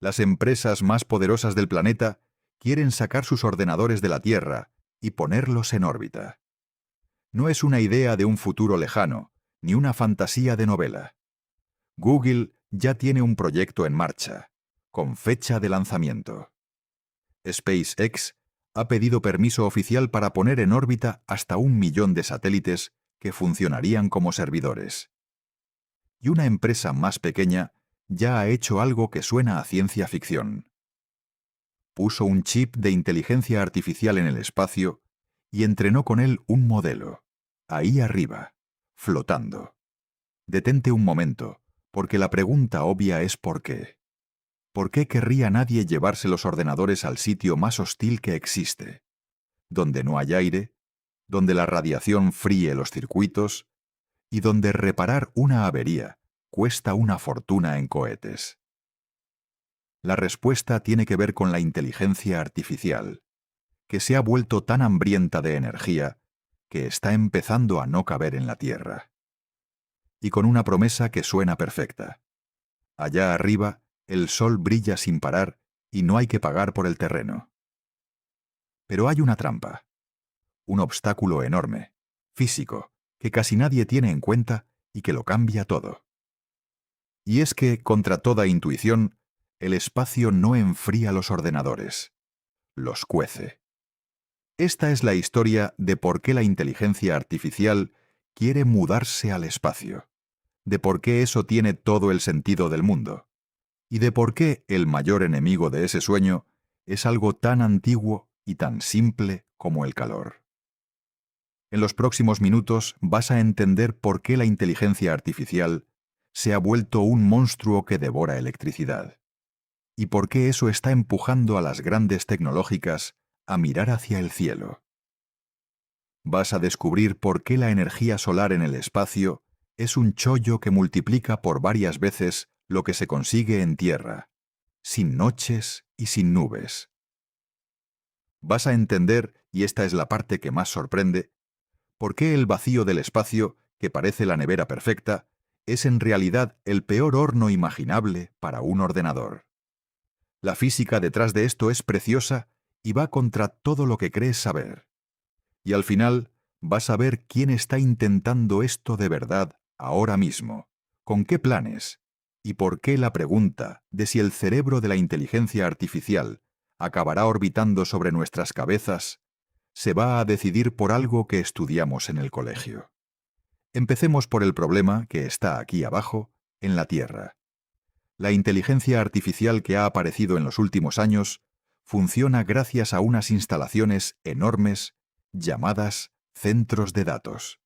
Las empresas más poderosas del planeta quieren sacar sus ordenadores de la Tierra y ponerlos en órbita. No es una idea de un futuro lejano, ni una fantasía de novela. Google ya tiene un proyecto en marcha, con fecha de lanzamiento. SpaceX ha pedido permiso oficial para poner en órbita hasta 1 millón de satélites que funcionarían como servidores. Y una empresa más pequeña ya ha hecho algo que suena a ciencia ficción. Puso un chip de inteligencia artificial en el espacio y entrenó con él un modelo, ahí arriba, flotando. Detente un momento, porque la pregunta obvia es ¿por qué? ¿Por qué querría nadie llevarse los ordenadores al sitio más hostil que existe? Donde no hay aire, donde la radiación fríe los circuitos y donde reparar una avería cuesta una fortuna en cohetes. La respuesta tiene que ver con la inteligencia artificial, que se ha vuelto tan hambrienta de energía que está empezando a no caber en la Tierra. Y con una promesa que suena perfecta. Allá arriba, el sol brilla sin parar y no hay que pagar por el terreno. Pero hay una trampa, un obstáculo enorme, físico, que casi nadie tiene en cuenta y que lo cambia todo. Y es que, contra toda intuición, el espacio no enfría los ordenadores, los cuece. Esta es la historia de por qué la inteligencia artificial quiere mudarse al espacio, de por qué eso tiene todo el sentido del mundo, y de por qué el mayor enemigo de ese sueño es algo tan antiguo y tan simple como el calor. En los próximos minutos vas a entender por qué la inteligencia artificial se ha vuelto un monstruo que devora electricidad, y por qué eso está empujando a las grandes tecnológicas a mirar hacia el cielo. Vas a descubrir por qué la energía solar en el espacio es un chollo que multiplica por varias veces lo que se consigue en tierra, sin noches y sin nubes. Vas a entender, y esta es la parte que más sorprende, por qué el vacío del espacio, que parece la nevera perfecta, es en realidad el peor horno imaginable para un ordenador. La física detrás de esto es preciosa y va contra todo lo que crees saber. Y al final vas a ver quién está intentando esto de verdad ahora mismo, con qué planes, y por qué la pregunta de si el cerebro de la inteligencia artificial acabará orbitando sobre nuestras cabezas se va a decidir por algo que estudiamos en el colegio. Empecemos por el problema que está aquí abajo, en la Tierra. La inteligencia artificial que ha aparecido en los últimos años funciona gracias a unas instalaciones enormes llamadas centros de datos.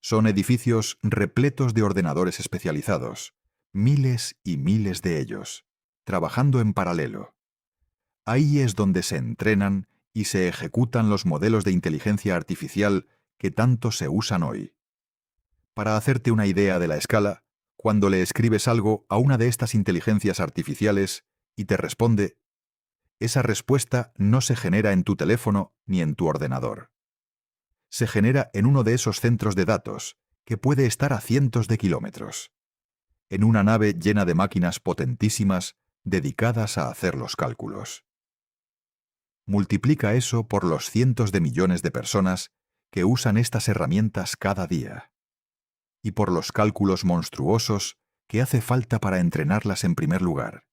Son edificios repletos de ordenadores especializados, miles y miles de ellos, trabajando en paralelo. Ahí es donde se entrenan y se ejecutan los modelos de inteligencia artificial que tanto se usan hoy. Para hacerte una idea de la escala, cuando le escribes algo a una de estas inteligencias artificiales y te responde, esa respuesta no se genera en tu teléfono ni en tu ordenador. Se genera en uno de esos centros de datos, que puede estar a cientos de kilómetros, en una nave llena de máquinas potentísimas dedicadas a hacer los cálculos. Multiplica eso por los cientos de millones de personas que usan estas herramientas cada día, y por los cálculos monstruosos que hace falta para entrenarlas en primer lugar,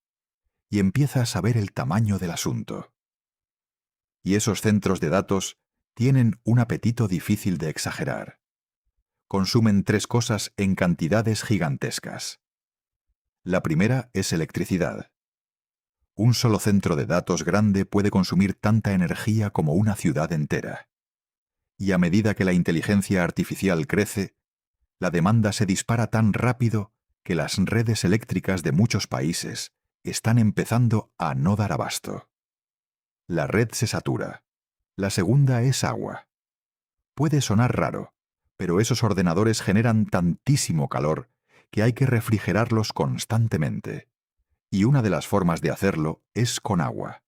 y empieza a saber el tamaño del asunto. Y esos centros de datos tienen un apetito difícil de exagerar. Consumen 3 cosas en cantidades gigantescas. La primera es electricidad. Un solo centro de datos grande puede consumir tanta energía como una ciudad entera. Y a medida que la inteligencia artificial crece, la demanda se dispara tan rápido que las redes eléctricas de muchos países están empezando a no dar abasto. La red se satura. La segunda es agua. Puede sonar raro, pero esos ordenadores generan tantísimo calor que hay que refrigerarlos constantemente. Y una de las formas de hacerlo es con agua.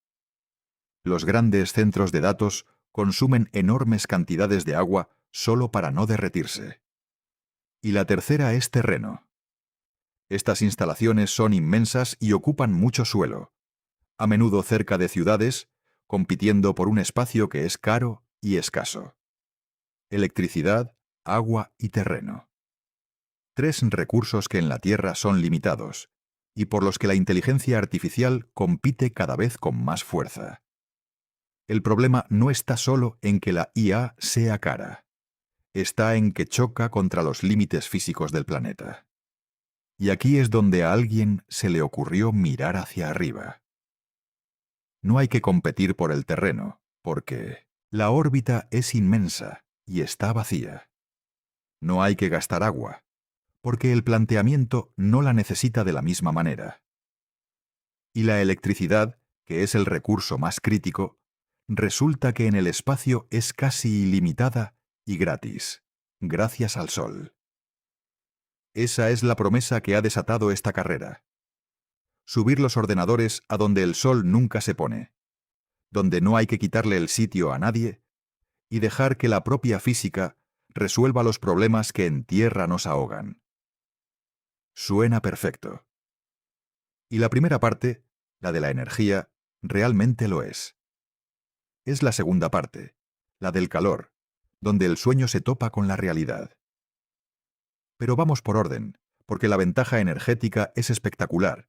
Los grandes centros de datos consumen enormes cantidades de agua solo para no derretirse. Y la tercera es terreno. Estas instalaciones son inmensas y ocupan mucho suelo, a menudo cerca de ciudades, compitiendo por un espacio que es caro y escaso. Electricidad, agua y terreno. Tres recursos que en la Tierra son limitados, y por los que la inteligencia artificial compite cada vez con más fuerza. El problema no está solo en que la IA sea cara. Está en que choca contra los límites físicos del planeta. Y aquí es donde a alguien se le ocurrió mirar hacia arriba. No hay que competir por el terreno, porque la órbita es inmensa y está vacía. No hay que gastar agua, porque el planteamiento no la necesita de la misma manera. Y la electricidad, que es el recurso más crítico, resulta que en el espacio es casi ilimitada y gratis, gracias al Sol. Esa es la promesa que ha desatado esta carrera. Subir los ordenadores a donde el Sol nunca se pone, donde no hay que quitarle el sitio a nadie, y dejar que la propia física resuelva los problemas que en tierra nos ahogan. Suena perfecto. Y la primera parte, la de la energía, realmente lo es. Es la segunda parte, la del calor, donde el sueño se topa con la realidad. Pero vamos por orden, porque la ventaja energética es espectacular,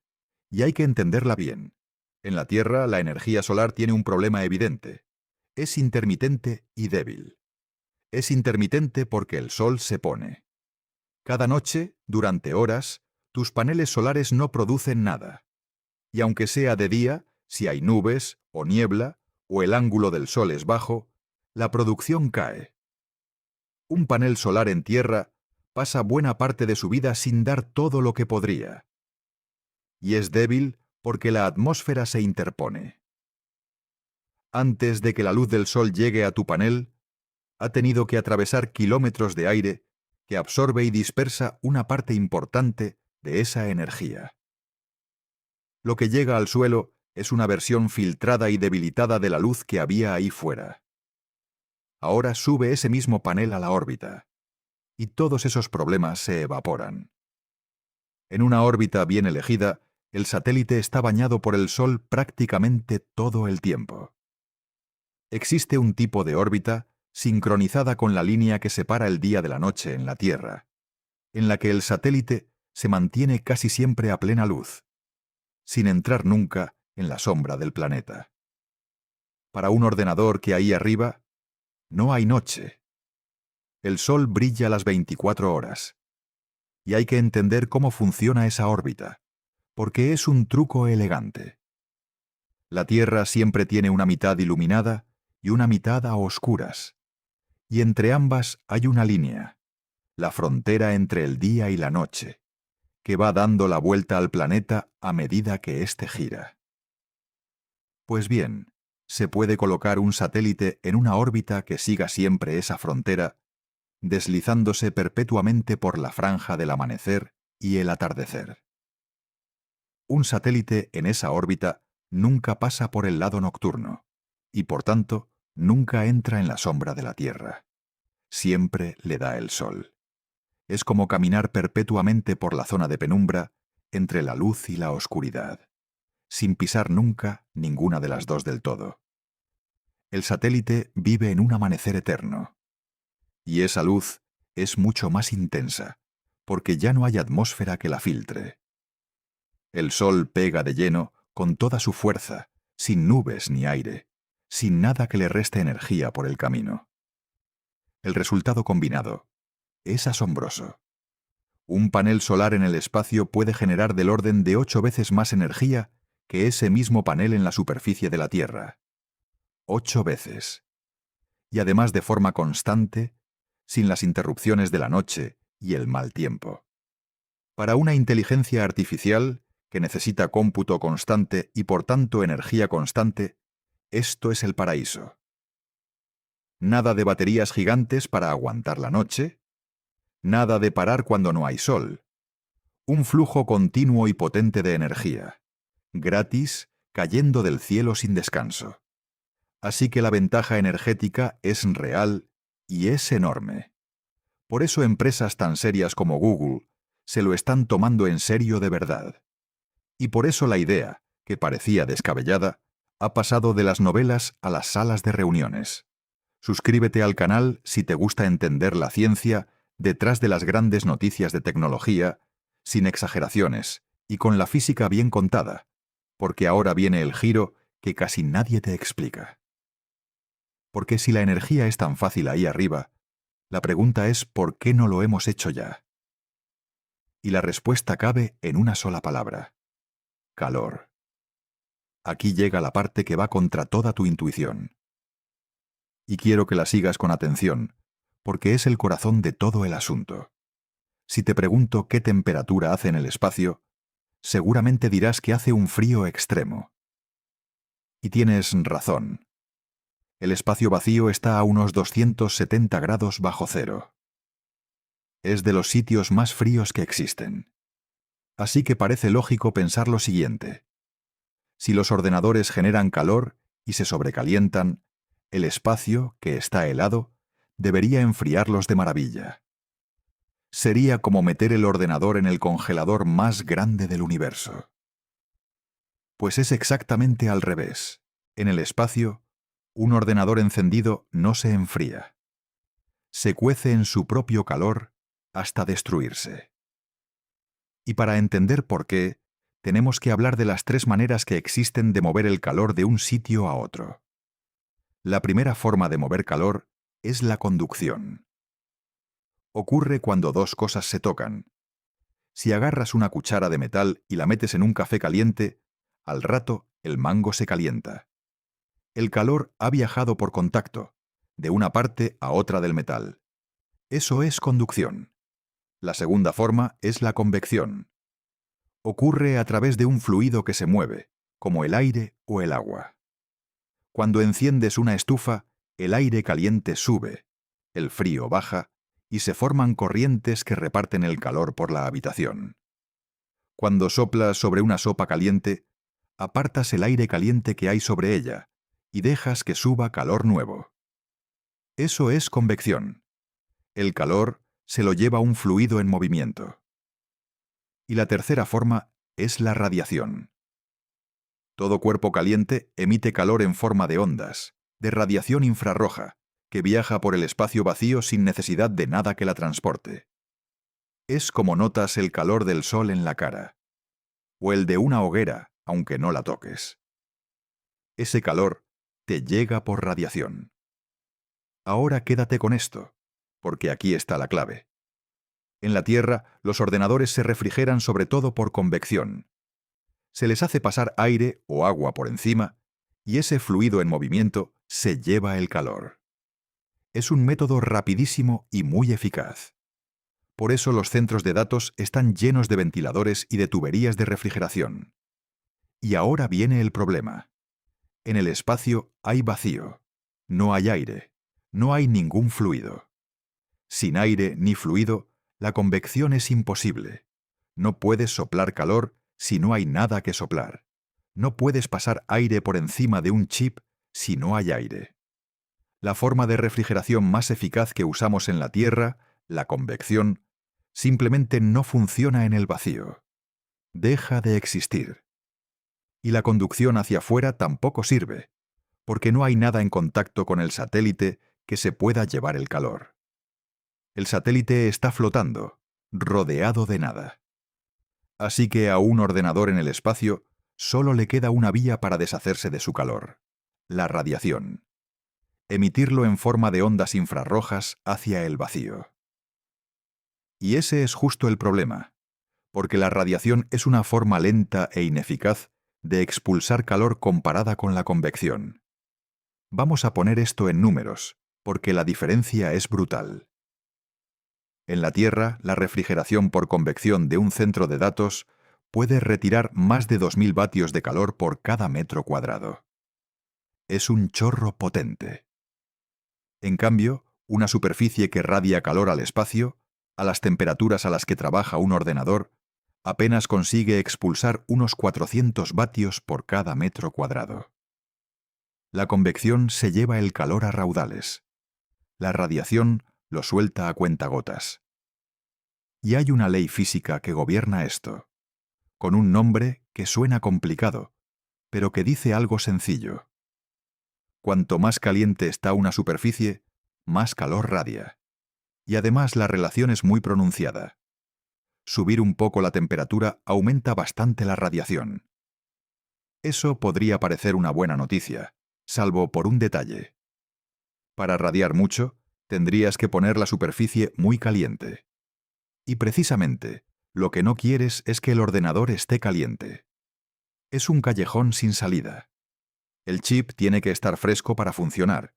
y hay que entenderla bien. En la Tierra, la energía solar tiene un problema evidente. Es intermitente y débil. Es intermitente porque el sol se pone. Cada noche, durante horas, tus paneles solares no producen nada. Y aunque sea de día, si hay nubes o niebla, o el ángulo del sol es bajo, la producción cae. Un panel solar en tierra pasa buena parte de su vida sin dar todo lo que podría. Y es débil porque la atmósfera se interpone. Antes de que la luz del sol llegue a tu panel, ha tenido que atravesar kilómetros de aire que absorbe y dispersa una parte importante de esa energía. Lo que llega al suelo es una versión filtrada y debilitada de la luz que había ahí fuera. Ahora sube ese mismo panel a la órbita, y todos esos problemas se evaporan. En una órbita bien elegida, el satélite está bañado por el Sol prácticamente todo el tiempo. Existe un tipo de órbita sincronizada con la línea que separa el día de la noche en la Tierra, en la que el satélite se mantiene casi siempre a plena luz, sin entrar nunca en la sombra del planeta. Para un ordenador que ahí arriba, no hay noche. El Sol brilla las 24 horas. Y hay que entender cómo funciona esa órbita, porque es un truco elegante. La Tierra siempre tiene una mitad iluminada y una mitad a oscuras, y entre ambas hay una línea, la frontera entre el día y la noche, que va dando la vuelta al planeta a medida que éste gira. Pues bien, se puede colocar un satélite en una órbita que siga siempre esa frontera, deslizándose perpetuamente por la franja del amanecer y el atardecer. Un satélite en esa órbita nunca pasa por el lado nocturno, y por tanto, nunca entra en la sombra de la Tierra. Siempre le da el sol. Es como caminar perpetuamente por la zona de penumbra entre la luz y la oscuridad, sin pisar nunca ninguna de las dos del todo. El satélite vive en un amanecer eterno. Y esa luz es mucho más intensa, porque ya no hay atmósfera que la filtre. El sol pega de lleno con toda su fuerza, sin nubes ni aire, sin nada que le reste energía por el camino. El resultado combinado es asombroso. Un panel solar en el espacio puede generar del orden de 8 veces más energía que ese mismo panel en la superficie de la Tierra. 8 veces. Y además de forma constante, sin las interrupciones de la noche y el mal tiempo. Para una inteligencia artificial, que necesita cómputo constante y por tanto energía constante, esto es el paraíso. Nada de baterías gigantes para aguantar la noche, nada de parar cuando no hay sol. Un flujo continuo y potente de energía, gratis, cayendo del cielo sin descanso. Así que la ventaja energética es real y es enorme. Por eso empresas tan serias como Google se lo están tomando en serio de verdad. Y por eso la idea, que parecía descabellada, ha pasado de las novelas a las salas de reuniones. Suscríbete al canal si te gusta entender la ciencia detrás de las grandes noticias de tecnología, sin exageraciones y con la física bien contada, porque ahora viene el giro que casi nadie te explica. Porque si la energía es tan fácil ahí arriba, la pregunta es ¿por qué no lo hemos hecho ya? Y la respuesta cabe en una sola palabra: calor. Aquí llega la parte que va contra toda tu intuición. Y quiero que la sigas con atención, porque es el corazón de todo el asunto. Si te pregunto qué temperatura hace en el espacio, seguramente dirás que hace un frío extremo. Y tienes razón. El espacio vacío está a unos 270 grados bajo cero. Es de los sitios más fríos que existen. Así que parece lógico pensar lo siguiente. Si los ordenadores generan calor y se sobrecalientan, el espacio, que está helado, debería enfriarlos de maravilla. Sería como meter el ordenador en el congelador más grande del universo. Pues es exactamente al revés. En el espacio, un ordenador encendido no se enfría. Se cuece en su propio calor hasta destruirse. Y para entender por qué, tenemos que hablar de las tres maneras que existen de mover el calor de un sitio a otro. La primera forma de mover calor es la conducción. Ocurre cuando dos cosas se tocan. Si agarras una cuchara de metal y la metes en un café caliente, al rato el mango se calienta. El calor ha viajado por contacto, de una parte a otra del metal. Eso es conducción. La segunda forma es la convección. Ocurre a través de un fluido que se mueve, como el aire o el agua. Cuando enciendes una estufa, el aire caliente sube, el frío baja y se forman corrientes que reparten el calor por la habitación. Cuando soplas sobre una sopa caliente, apartas el aire caliente que hay sobre ella y dejas que suba calor nuevo. Eso es convección. El calor se lo lleva un fluido en movimiento. Y la tercera forma es la radiación. Todo cuerpo caliente emite calor en forma de ondas, de radiación infrarroja, que viaja por el espacio vacío sin necesidad de nada que la transporte. Es como notas el calor del sol en la cara, o el de una hoguera, aunque no la toques. Ese calor te llega por radiación. Ahora quédate con esto, porque aquí está la clave. En la Tierra, los ordenadores se refrigeran sobre todo por convección. Se les hace pasar aire o agua por encima, y ese fluido en movimiento se lleva el calor. Es un método rapidísimo y muy eficaz. Por eso los centros de datos están llenos de ventiladores y de tuberías de refrigeración. Y ahora viene el problema. En el espacio hay vacío. No hay aire. No hay ningún fluido. Sin aire ni fluido, la convección es imposible. No puedes soplar calor si no hay nada que soplar. No puedes pasar aire por encima de un chip si no hay aire. La forma de refrigeración más eficaz que usamos en la Tierra, la convección, simplemente no funciona en el vacío. Deja de existir. Y la conducción hacia afuera tampoco sirve, porque no hay nada en contacto con el satélite que se pueda llevar el calor. El satélite está flotando, rodeado de nada. Así que a un ordenador en el espacio solo le queda una vía para deshacerse de su calor: la radiación. Emitirlo en forma de ondas infrarrojas hacia el vacío. Y ese es justo el problema, porque la radiación es una forma lenta e ineficaz de expulsar calor comparada con la convección. Vamos a poner esto en números, porque la diferencia es brutal. En la Tierra, la refrigeración por convección de un centro de datos puede retirar más de 2000 vatios de calor por cada metro cuadrado. Es un chorro potente. En cambio, una superficie que radia calor al espacio, a las temperaturas a las que trabaja un ordenador, apenas consigue expulsar unos 400 vatios por cada metro cuadrado. La convección se lleva el calor a raudales. La radiación lo suelta a cuentagotas. Y hay una ley física que gobierna esto, con un nombre que suena complicado, pero que dice algo sencillo. Cuanto más caliente está una superficie, más calor radia. Y además la relación es muy pronunciada. Subir un poco la temperatura aumenta bastante la radiación. Eso podría parecer una buena noticia, salvo por un detalle. Para radiar mucho, tendrías que poner la superficie muy caliente. Y precisamente, lo que no quieres es que el ordenador esté caliente. Es un callejón sin salida. El chip tiene que estar fresco para funcionar,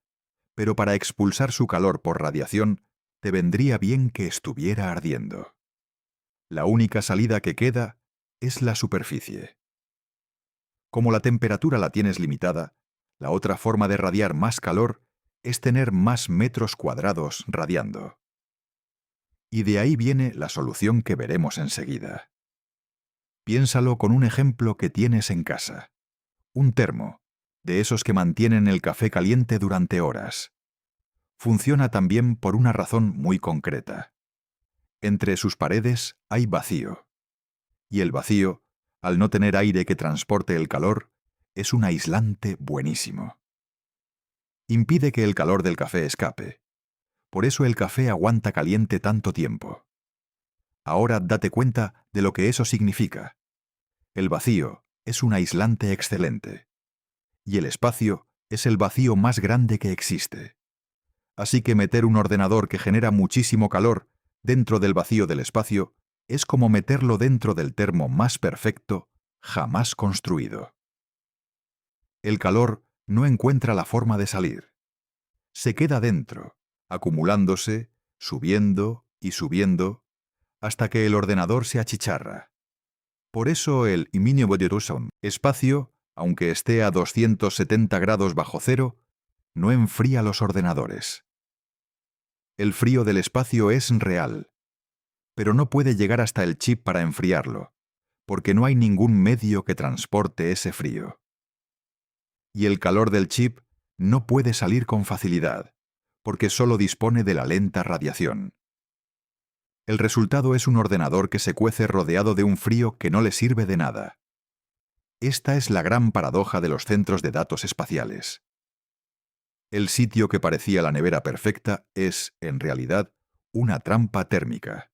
pero para expulsar su calor por radiación, te vendría bien que estuviera ardiendo. La única salida que queda es la superficie. Como la temperatura la tienes limitada, la otra forma de radiar más calor es tener más metros cuadrados radiando. Y de ahí viene la solución que veremos enseguida. Piénsalo con un ejemplo que tienes en casa. Un termo, de esos que mantienen el café caliente durante horas. Funciona también por una razón muy concreta. Entre sus paredes hay vacío. Y el vacío, al no tener aire que transporte el calor, es un aislante buenísimo. Impide que el calor del café escape. Por eso el café aguanta caliente tanto tiempo. Ahora date cuenta de lo que eso significa. El vacío es un aislante excelente. Y el espacio es el vacío más grande que existe. Así que meter un ordenador que genera muchísimo calor dentro del vacío del espacio es como meterlo dentro del termo más perfecto jamás construido. El calor no encuentra la forma de salir. Se queda dentro, acumulándose, subiendo y subiendo, hasta que el ordenador se achicharra. Por eso el espacio, aunque esté a 270 grados bajo cero, no enfría los ordenadores. El frío del espacio es real, pero no puede llegar hasta el chip para enfriarlo, porque no hay ningún medio que transporte ese frío. Y el calor del chip no puede salir con facilidad, porque solo dispone de la lenta radiación. El resultado es un ordenador que se cuece rodeado de un frío que no le sirve de nada. Esta es la gran paradoja de los centros de datos espaciales. El sitio que parecía la nevera perfecta es, en realidad, una trampa térmica.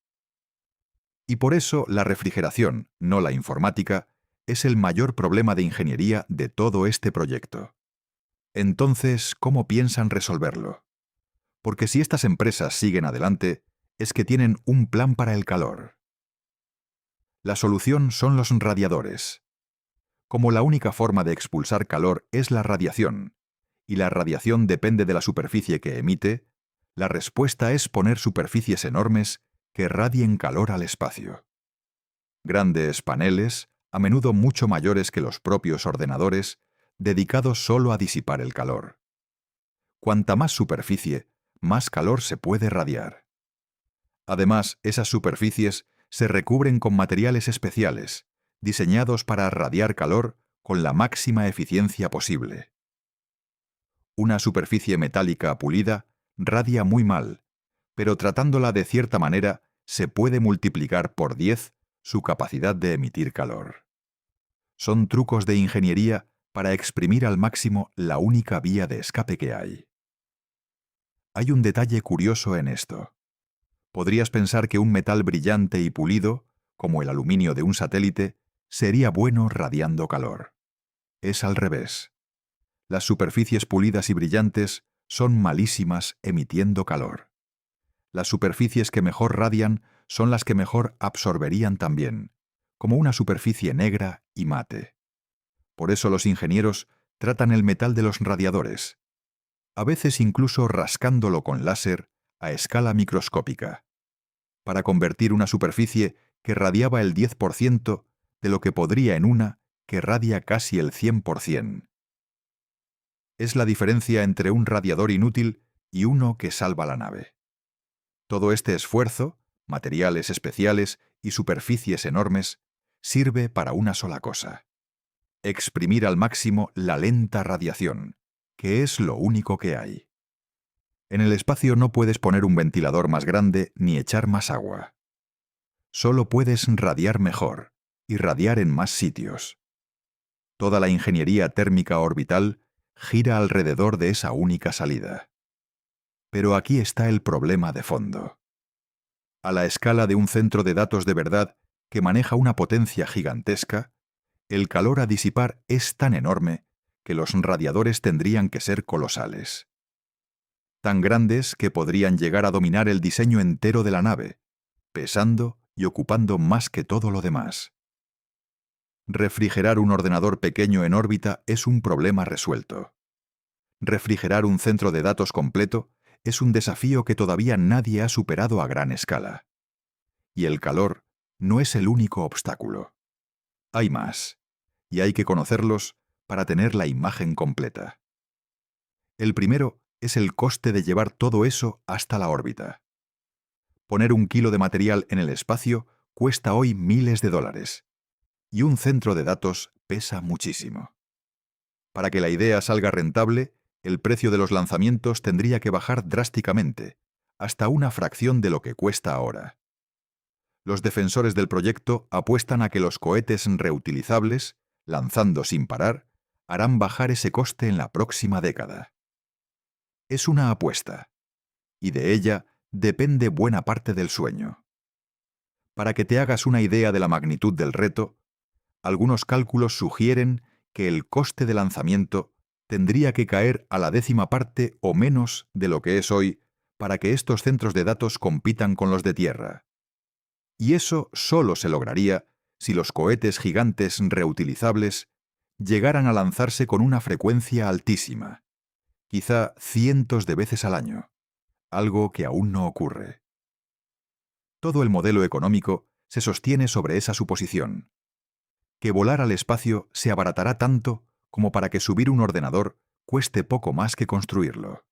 Y por eso la refrigeración, no la informática, es el mayor problema de ingeniería de todo este proyecto. Entonces, ¿cómo piensan resolverlo? Porque si estas empresas siguen adelante, es que tienen un plan para el calor. La solución son los radiadores. Como la única forma de expulsar calor es la radiación, y la radiación depende de la superficie que emite, la respuesta es poner superficies enormes que radien calor al espacio. Grandes paneles, a menudo mucho mayores que los propios ordenadores, dedicados solo a disipar el calor. Cuanta más superficie, más calor se puede radiar. Además, esas superficies se recubren con materiales especiales, diseñados para radiar calor con la máxima eficiencia posible. Una superficie metálica pulida radia muy mal, pero tratándola de cierta manera se puede multiplicar por 10 su capacidad de emitir calor. Son trucos de ingeniería para exprimir al máximo la única vía de escape que hay. Hay un detalle curioso en esto. Podrías pensar que un metal brillante y pulido, como el aluminio de un satélite, sería bueno radiando calor. Es al revés. Las superficies pulidas y brillantes son malísimas emitiendo calor. Las superficies que mejor radian son las que mejor absorberían también, como una superficie negra y mate. Por eso los ingenieros tratan el metal de los radiadores, a veces incluso rascándolo con láser a escala microscópica, para convertir una superficie que radiaba el 10% de lo que podría en una que radia casi el 100%. Es la diferencia entre un radiador inútil y uno que salva la nave. Todo este esfuerzo, materiales especiales y superficies enormes, sirve para una sola cosa: exprimir al máximo la lenta radiación, que es lo único que hay. En el espacio no puedes poner un ventilador más grande ni echar más agua. Solo puedes radiar mejor y radiar en más sitios. Toda la ingeniería térmica orbital gira alrededor de esa única salida. Pero aquí está el problema de fondo. A la escala de un centro de datos de verdad que maneja una potencia gigantesca, el calor a disipar es tan enorme que los radiadores tendrían que ser colosales. Tan grandes que podrían llegar a dominar el diseño entero de la nave, pesando y ocupando más que todo lo demás. Refrigerar un ordenador pequeño en órbita es un problema resuelto. Refrigerar un centro de datos completo es un desafío que todavía nadie ha superado a gran escala. Y el calor no es el único obstáculo. Hay más, y hay que conocerlos para tener la imagen completa. El primero es el coste de llevar todo eso hasta la órbita. Poner 1 kilo de material en el espacio cuesta hoy miles de dólares, y un centro de datos pesa muchísimo. Para que la idea salga rentable, el precio de los lanzamientos tendría que bajar drásticamente, hasta una fracción de lo que cuesta ahora. Los defensores del proyecto apuestan a que los cohetes reutilizables, lanzando sin parar, harán bajar ese coste en la próxima década. Es una apuesta, y de ella depende buena parte del sueño. Para que te hagas una idea de la magnitud del reto, algunos cálculos sugieren que el coste de lanzamiento tendría que caer a la 10ª parte o menos de lo que es hoy para que estos centros de datos compitan con los de tierra. Y eso solo se lograría si los cohetes gigantes reutilizables llegaran a lanzarse con una frecuencia altísima, quizá cientos de veces al año, algo que aún no ocurre. Todo el modelo económico se sostiene sobre esa suposición, que volar al espacio se abaratará tanto como para que subir un ordenador cueste poco más que construirlo.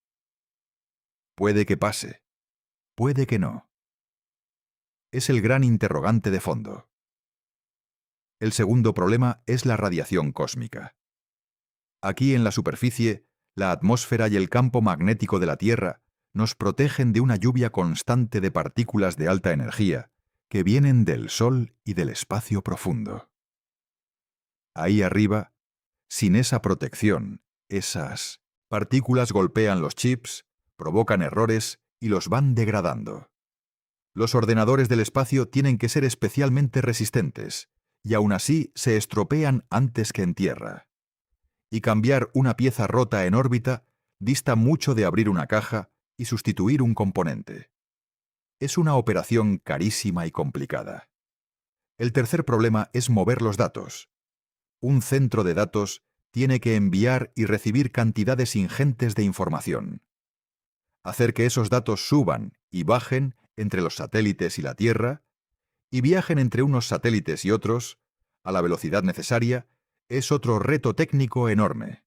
Puede que pase, puede que no. Es el gran interrogante de fondo. El segundo problema es la radiación cósmica. Aquí en la superficie, la atmósfera y el campo magnético de la Tierra nos protegen de una lluvia constante de partículas de alta energía que vienen del Sol y del espacio profundo. Ahí arriba, sin esa protección, esas partículas golpean los chips, provocan errores y los van degradando. Los ordenadores del espacio tienen que ser especialmente resistentes, y aún así se estropean antes que en tierra. Y cambiar una pieza rota en órbita dista mucho de abrir una caja y sustituir un componente. Es una operación carísima y complicada. El tercer problema es mover los datos. Un centro de datos tiene que enviar y recibir cantidades ingentes de información. Hacer que esos datos suban y bajen entre los satélites y la Tierra, y viajen entre unos satélites y otros, a la velocidad necesaria, es otro reto técnico enorme.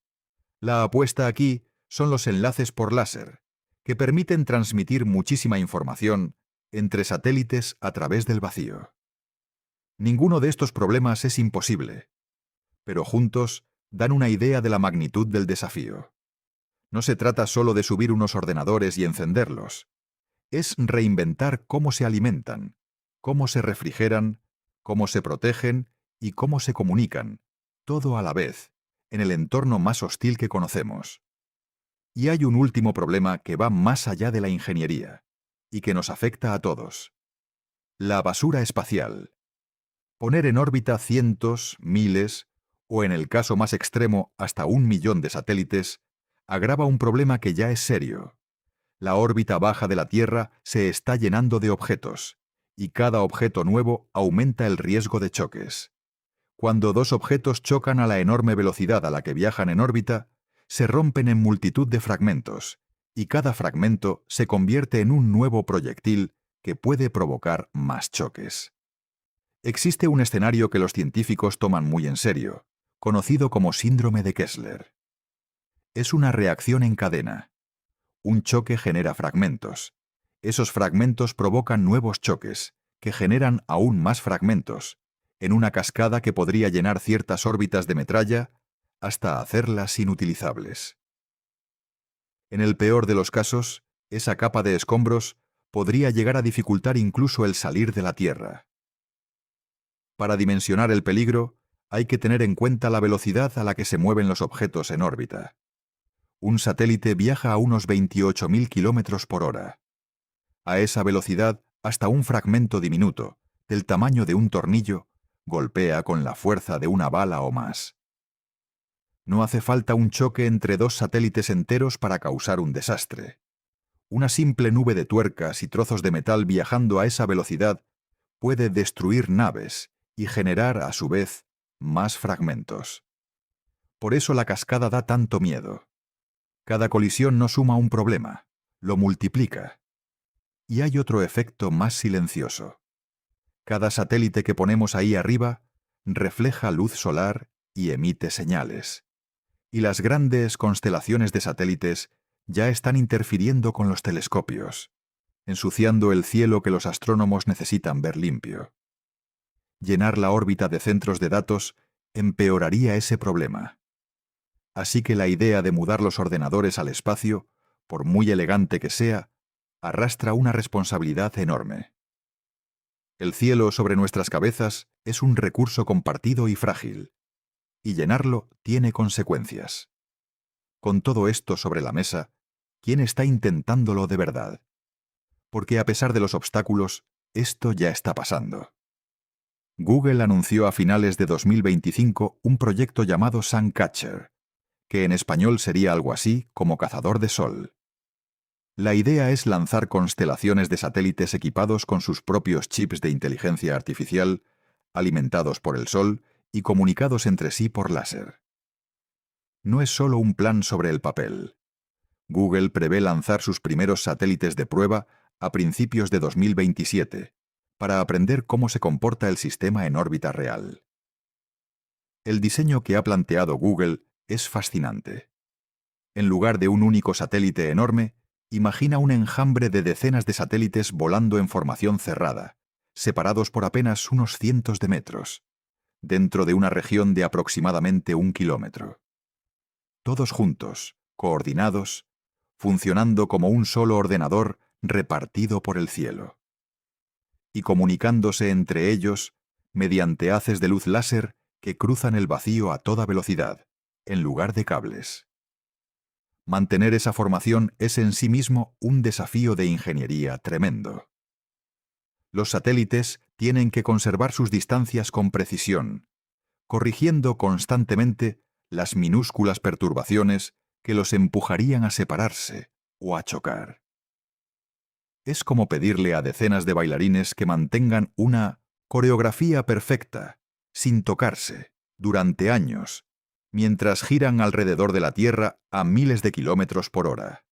La apuesta aquí son los enlaces por láser, que permiten transmitir muchísima información entre satélites a través del vacío. Ninguno de estos problemas es imposible, pero juntos dan una idea de la magnitud del desafío. No se trata solo de subir unos ordenadores y encenderlos. Es reinventar cómo se alimentan, cómo se refrigeran, cómo se protegen y cómo se comunican, todo a la vez, en el entorno más hostil que conocemos. Y hay un último problema que va más allá de la ingeniería, y que nos afecta a todos. La basura espacial. Poner en órbita cientos, miles, o en el caso más extremo hasta 1 millón de satélites, agrava un problema que ya es serio. La órbita baja de la Tierra se está llenando de objetos, y cada objeto nuevo aumenta el riesgo de choques. Cuando dos objetos chocan a la enorme velocidad a la que viajan en órbita, se rompen en multitud de fragmentos, y cada fragmento se convierte en un nuevo proyectil que puede provocar más choques. Existe un escenario que los científicos toman muy en serio, conocido como síndrome de Kessler. Es una reacción en cadena. Un choque genera fragmentos. Esos fragmentos provocan nuevos choques, que generan aún más fragmentos, en una cascada que podría llenar ciertas órbitas de metralla hasta hacerlas inutilizables. En el peor de los casos, esa capa de escombros podría llegar a dificultar incluso el salir de la Tierra. Para dimensionar el peligro, hay que tener en cuenta la velocidad a la que se mueven los objetos en órbita. Un satélite viaja a unos 28.000 kilómetros por hora. A esa velocidad, hasta un fragmento diminuto, del tamaño de un tornillo, golpea con la fuerza de una bala o más. No hace falta un choque entre dos satélites enteros para causar un desastre. Una simple nube de tuercas y trozos de metal viajando a esa velocidad puede destruir naves y generar, a su vez, más fragmentos. Por eso la cascada da tanto miedo. Cada colisión no suma un problema, lo multiplica. Y hay otro efecto más silencioso. Cada satélite que ponemos ahí arriba refleja luz solar y emite señales. Y las grandes constelaciones de satélites ya están interfiriendo con los telescopios, ensuciando el cielo que los astrónomos necesitan ver limpio. Llenar la órbita de centros de datos empeoraría ese problema. Así que la idea de mudar los ordenadores al espacio, por muy elegante que sea, arrastra una responsabilidad enorme. El cielo sobre nuestras cabezas es un recurso compartido y frágil, y llenarlo tiene consecuencias. Con todo esto sobre la mesa, ¿quién está intentándolo de verdad? Porque a pesar de los obstáculos, esto ya está pasando. Google anunció a finales de 2025 un proyecto llamado Suncatcher, que en español sería algo así como cazador de sol. La idea es lanzar constelaciones de satélites equipados con sus propios chips de inteligencia artificial, alimentados por el sol y comunicados entre sí por láser. No es solo un plan sobre el papel. Google prevé lanzar sus primeros satélites de prueba a principios de 2027, para aprender cómo se comporta el sistema en órbita real. El diseño que ha planteado Google es fascinante. En lugar de un único satélite enorme, imagina un enjambre de decenas de satélites volando en formación cerrada, separados por apenas unos cientos de metros, dentro de una región de aproximadamente 1 kilómetro. Todos juntos, coordinados, funcionando como un solo ordenador repartido por el cielo. Y comunicándose entre ellos mediante haces de luz láser que cruzan el vacío a toda velocidad, en lugar de cables. Mantener esa formación es en sí mismo un desafío de ingeniería tremendo. Los satélites tienen que conservar sus distancias con precisión, corrigiendo constantemente las minúsculas perturbaciones que los empujarían a separarse o a chocar. Es como pedirle a decenas de bailarines que mantengan una coreografía perfecta, sin tocarse, durante años, mientras giran alrededor de la Tierra a miles de kilómetros por hora.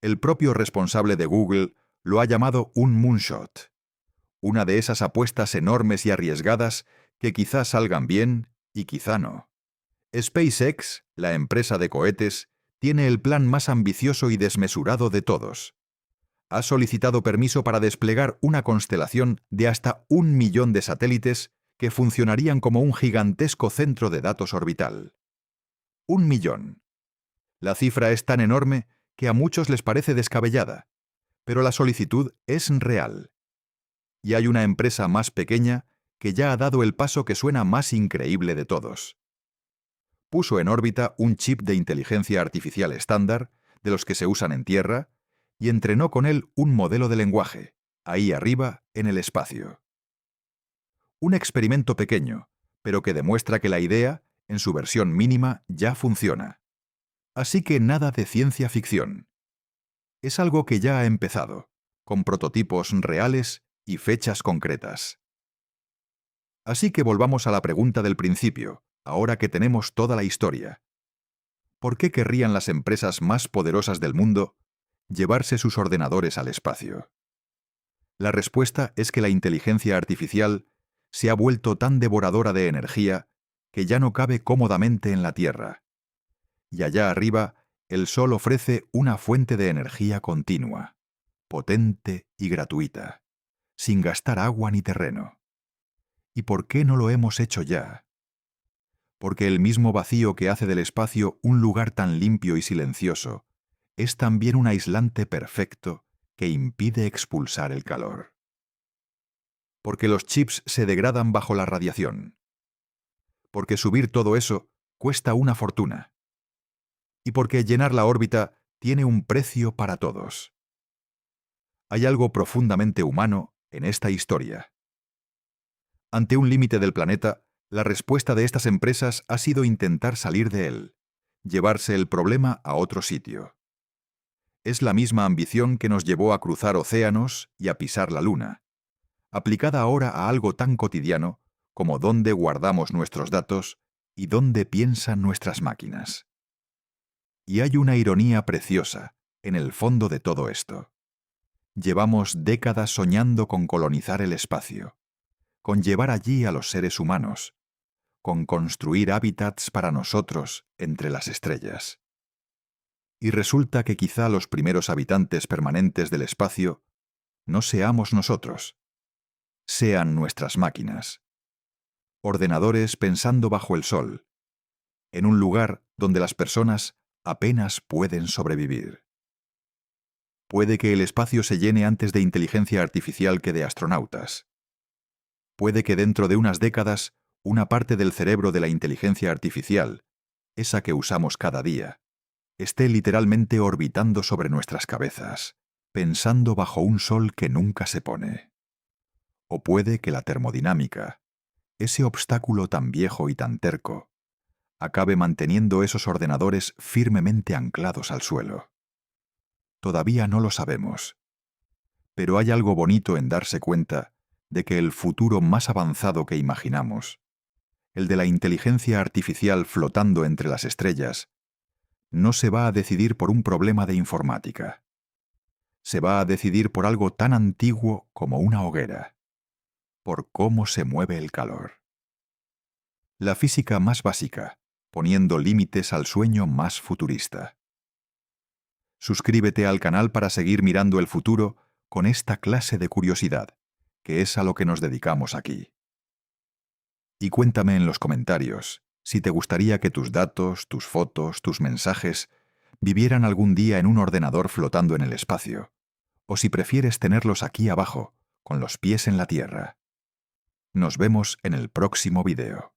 El propio responsable de Google lo ha llamado un moonshot, una de esas apuestas enormes y arriesgadas que quizá salgan bien y quizá no. SpaceX, la empresa de cohetes, tiene el plan más ambicioso y desmesurado de todos. Ha solicitado permiso para desplegar una constelación de hasta 1 millón de satélites que funcionarían como un gigantesco centro de datos orbital. 1 millón. La cifra es tan enorme que a muchos les parece descabellada, pero la solicitud es real. Y hay una empresa más pequeña que ya ha dado el paso que suena más increíble de todos. Puso en órbita un chip de inteligencia artificial estándar, de los que se usan en Tierra, y entrenó con él un modelo de lenguaje, ahí arriba, en el espacio. Un experimento pequeño, pero que demuestra que la idea, en su versión mínima, ya funciona. Así que nada de ciencia ficción. Es algo que ya ha empezado, con prototipos reales y fechas concretas. Así que volvamos a la pregunta del principio, ahora que tenemos toda la historia. ¿Por qué querrían las empresas más poderosas del mundo llevarse sus ordenadores al espacio? La respuesta es que la inteligencia artificial se ha vuelto tan devoradora de energía que ya no cabe cómodamente en la Tierra. Y allá arriba, el Sol ofrece una fuente de energía continua, potente y gratuita, sin gastar agua ni terreno. ¿Y por qué no lo hemos hecho ya? Porque el mismo vacío que hace del espacio un lugar tan limpio y silencioso es también un aislante perfecto que impide expulsar el calor. porque los chips se degradan bajo la radiación, porque subir todo eso cuesta una fortuna, y porque llenar la órbita tiene un precio para todos. Hay algo profundamente humano en esta historia. Ante un límite del planeta, la respuesta de estas empresas ha sido intentar salir de él, llevarse el problema a otro sitio. Es la misma ambición que nos llevó a cruzar océanos y a pisar la Luna, aplicada ahora a algo tan cotidiano como dónde guardamos nuestros datos y dónde piensan nuestras máquinas. Y hay una ironía preciosa en el fondo de todo esto. Llevamos décadas soñando con colonizar el espacio, con llevar allí a los seres humanos, con construir hábitats para nosotros entre las estrellas. Y resulta que quizá los primeros habitantes permanentes del espacio no seamos nosotros, sean nuestras máquinas. Ordenadores pensando bajo el sol, en un lugar donde las personas apenas pueden sobrevivir. Puede que el espacio se llene antes de inteligencia artificial que de astronautas. Puede que dentro de unas décadas una parte del cerebro de la inteligencia artificial, esa que usamos cada día, esté literalmente orbitando sobre nuestras cabezas, pensando bajo un sol que nunca se pone. O puede que la termodinámica, ese obstáculo tan viejo y tan terco, acabe manteniendo esos ordenadores firmemente anclados al suelo. Todavía no lo sabemos. Pero hay algo bonito en darse cuenta de que el futuro más avanzado que imaginamos, el de la inteligencia artificial flotando entre las estrellas, no se va a decidir por un problema de informática. Se va a decidir por algo tan antiguo como una hoguera, por cómo se mueve el calor. La física más básica, poniendo límites al sueño más futurista. Suscríbete al canal para seguir mirando el futuro con esta clase de curiosidad, que es a lo que nos dedicamos aquí. Y cuéntame en los comentarios si te gustaría que tus datos, tus fotos, tus mensajes vivieran algún día en un ordenador flotando en el espacio, o si prefieres tenerlos aquí abajo, con los pies en la tierra. Nos vemos en el próximo video.